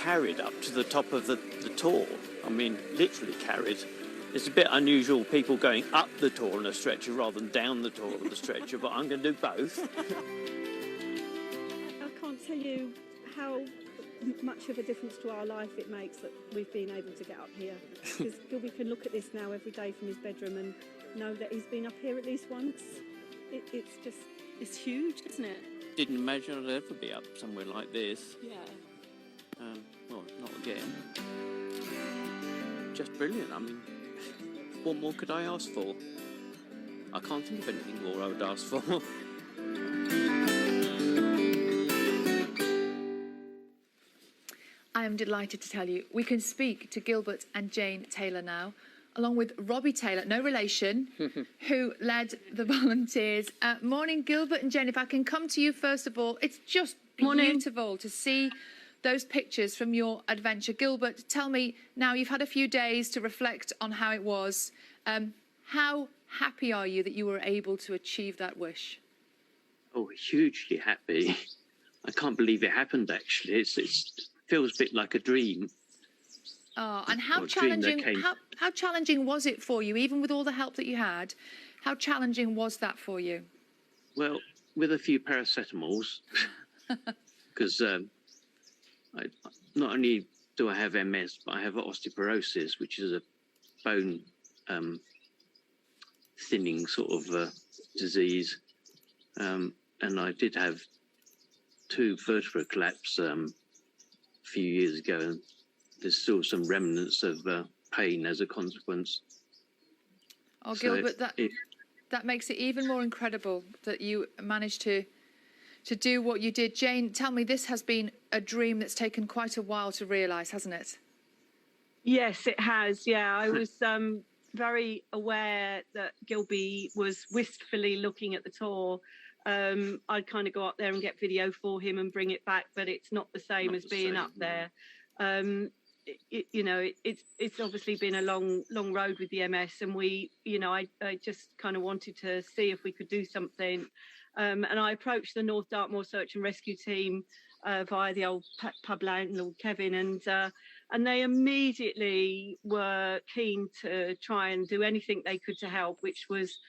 carried up to the top of the Tor. I mean, literally carried. It's a bit unusual, people going up the Tor on a stretcher rather than down the Tor on the stretcher, but I'm going to do both. I can't tell you how much of a difference to our life it makes that we've been able to get up here. Because Gilbey can look at this now every day from his bedroom and know that he's been up here at least once. It's huge, isn't it? Didn't imagine I'd ever be up somewhere like this. Yeah. Well, not again. Just brilliant. I mean, what more could I ask for? I can't think of anything more I would ask for. I am delighted to tell you we can speak to Gilbert and Jane Taylor now, along with Robbie Taylor, no relation, who led the volunteers. Morning, Gilbert and Jane. If I can come to you first of all, it's just beautiful to see those pictures from your adventure. Gilbert, tell me now, you've had a few days to reflect on how it was. How happy are you that you were able to achieve that wish? Oh, hugely happy. I can't believe it happened, actually. It feels a bit like a dream. Oh, and how challenging was it for you, even with all the help that you had? How challenging was that for you? Well, with a few paracetamols, because not only do I have MS, but I have osteoporosis, which is a bone thinning sort of disease. And I did have 2 vertebra collapse a few years ago, and there's still some remnants of pain as a consequence. Oh, so Gilbert, that makes it even more incredible that you managed to do what you did. Jane, tell me, this has been a dream that's taken quite a while to realise, hasn't it? Yes, it has. Yeah, I was very aware that Gilbey was wistfully looking at the Tor. I'd kind of go up there and get video for him and bring it back, but it's not the same as being up there. It's obviously been a long road with the MS, and I just kind of wanted to see if we could do something. And I approached the North Dartmoor Search and Rescue team via the old pub landlord Kevin, and they immediately were keen to try and do anything they could to help, which was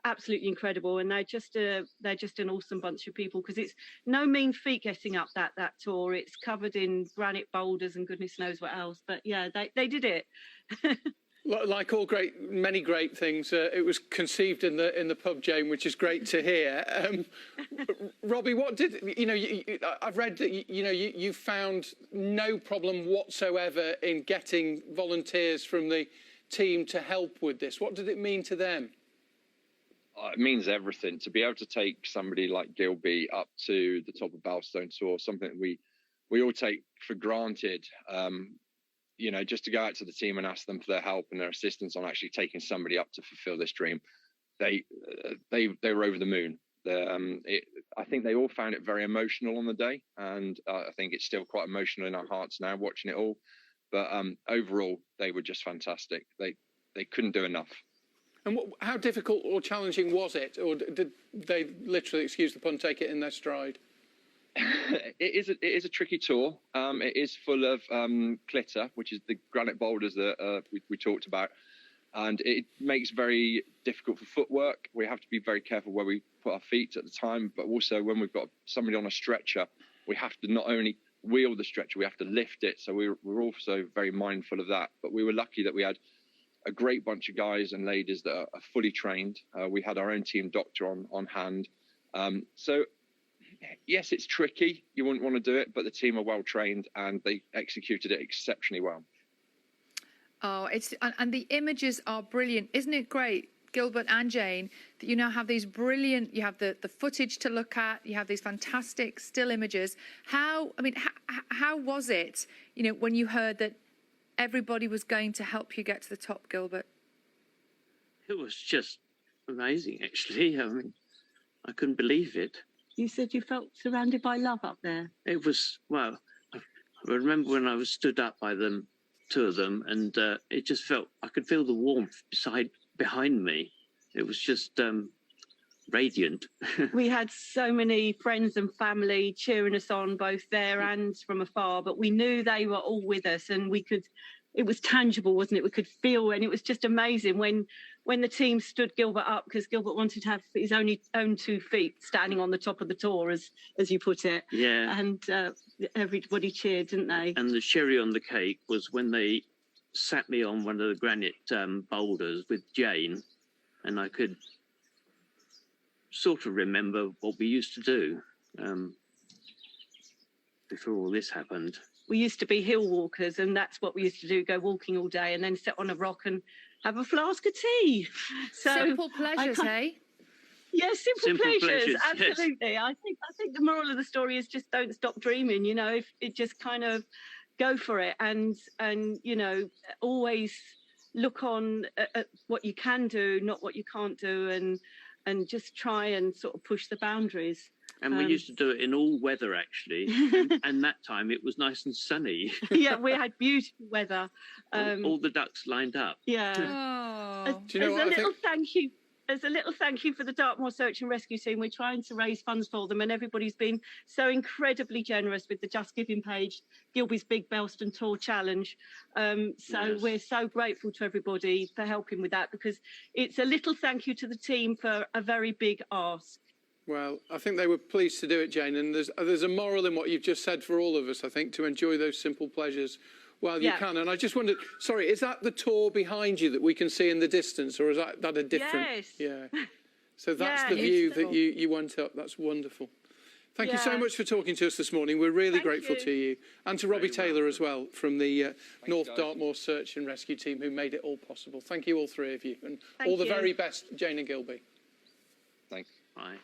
absolutely incredible. And they're just an awesome bunch of people, because it's no mean feat getting up that Tor. It's covered in granite boulders and goodness knows what else, but yeah, they did it. Like all many great things, it was conceived in the pub, Jane, which is great to hear. Robbie, what did I've read that you found no problem whatsoever in getting volunteers from the team to help with this. What did it mean to them? It means everything. To be able to take somebody like Gilbey up to the top of Belstone Tor, something that we all take for granted. Just to go out to the team and ask them for their help and their assistance on actually taking somebody up to fulfill this dream, they were over the moon. I think they all found it very emotional on the day, and I think it's still quite emotional in our hearts now watching it all. But overall, they were just fantastic. They couldn't do enough. And how difficult or challenging was it, or did they literally, excuse the pun, take it in their stride? It is a tricky Tor. It is full of clitter, which is the granite boulders that we talked about, and it makes very difficult for footwork. We have to be very careful where we put our feet at the time, but also when we've got somebody on a stretcher, we have to not only wheel the stretcher, we have to lift it. So we're also very mindful of that. But we were lucky that we had a great bunch of guys and ladies that are fully trained. We had our own team doctor on hand. So yes, it's tricky. You wouldn't want to do it, but the team are well trained and they executed it exceptionally well. Oh, and the images are brilliant. Isn't it great, Gilbert and Jane, that you now have these brilliant, you have the footage to look at, you have these fantastic still images. How was it, when you heard that everybody was going to help you get to the top, Gilbert? It was just amazing, actually. I mean, I couldn't believe it. You said you felt surrounded by love up there. It was, well, I remember when I was stood up by them, 2 of them, and it just felt, I could feel the warmth behind me. It was just radiant. We had so many friends and family cheering us on, both there and from afar, but we knew they were all with us, and it was tangible, wasn't it? We could feel, and it was just amazing when the team stood Gilbert up, because Gilbert wanted to have his own 2 feet standing on the top of the Tor, as you put it. Yeah. And everybody cheered, didn't they? And the cherry on the cake was when they sat me on one of the granite boulders with Jane, and I could sort of remember what we used to do before all this happened. We used to be hill walkers, and that's what we used to do, go walking all day and then sit on a rock and have a flask of tea. So Simple pleasures, hey? Yeah, simple pleasures, yes. absolutely. I think the moral of the story is just don't stop dreaming, you know, if it just kind of go for it, and you know, always look on at what you can do, not what you can't do, and just try and sort of push the boundaries. And we used to do it in all weather, actually. and that time it was nice and sunny. Yeah, we had beautiful weather. All the ducks lined up. Yeah. Oh. Do you know as what a I little think? thank you. As a little thank you for the Dartmoor Search and Rescue Team, we're trying to raise funds for them, and everybody's been so incredibly generous with the Just Giving page, Gilbey's Big Belstone Tor Challenge. Yes. We're so grateful to everybody for helping with that, because it's a little thank you to the team for a very big ask. Well, I think they were pleased to do it, Jane, and there's a moral in what you've just said for all of us, I think, to enjoy those simple pleasures while you can. And I just wondered, sorry, is that the Tor behind you that we can see in the distance, or is that a different? Yes. Yeah. So that's Yeah, the view it's that cool. you went up. That's wonderful. Thank you so Yeah. much for talking to us this morning. We're really Thank grateful you. to you. And to Robbie Very Taylor as well, from the North guys. Dartmoor Search and Rescue Team, who made it all possible. Thank you, all 3 of you. And Thank all the you. very best, Jane and Gilbey. Thanks. Bye.